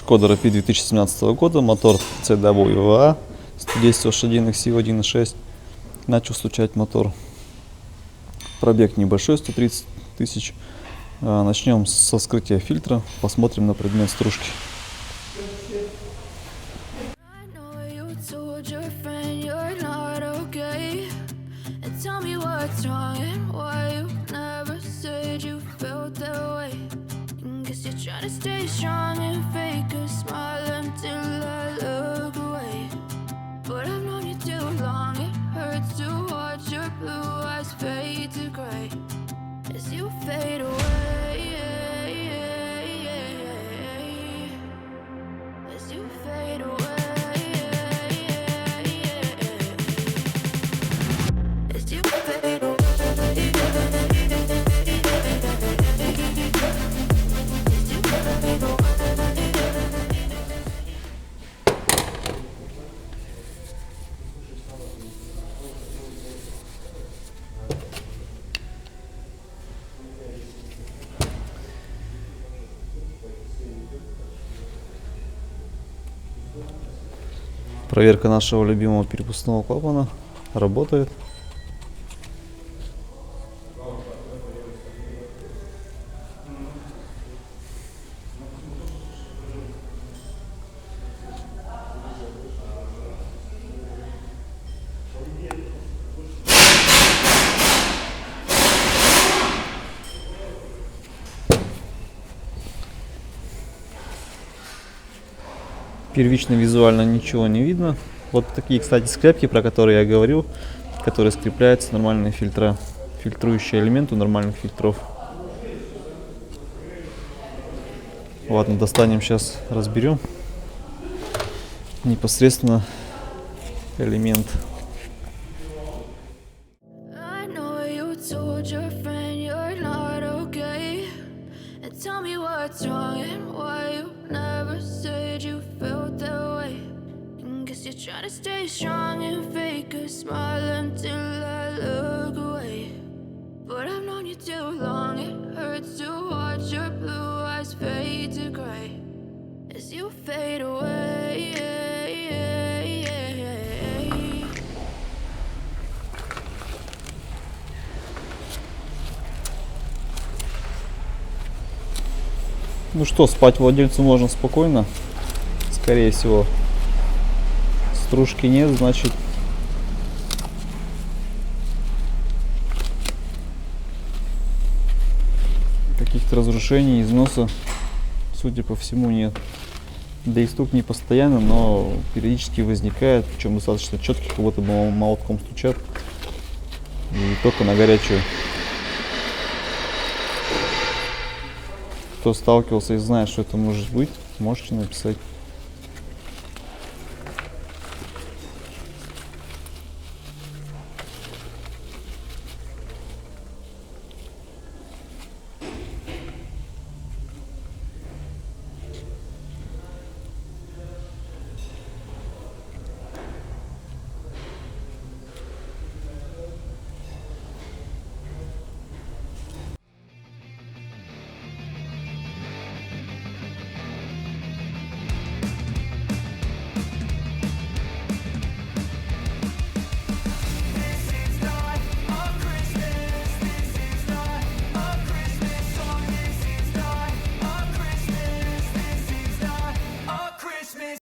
Шкода Rapid 2017 года, мотор CWA, 110 лошадиных сил, 1.6. Начал стучать мотор. Пробег небольшой, 130 тысяч. Начнем со вскрытия фильтра, посмотрим на предмет стружки. Проверка нашего любимого перепускного клапана работает. Первично визуально ничего не видно. Вот такие, кстати, скрепки, про которые я говорил, которые скрепляются нормальные фильтра, фильтрующие элементы нормальных фильтров. Ладно, достанем сейчас, разберем непосредственно элемент. Try to stay strong and fake a smile until I look away. But I've known you too long, it hurts to watch your blue eyes fade to gray as you fade away. Ну что, спать владельцу можно спокойно, скорее всего. Стружки нет, значит каких-то разрушений, износа, судя по всему, нет. Да и стук не постоянно, но периодически возникает, причем достаточно четкий, как будто бы молотком стучат, и только на горячую. Кто сталкивался и знает, что это может быть, можете написать.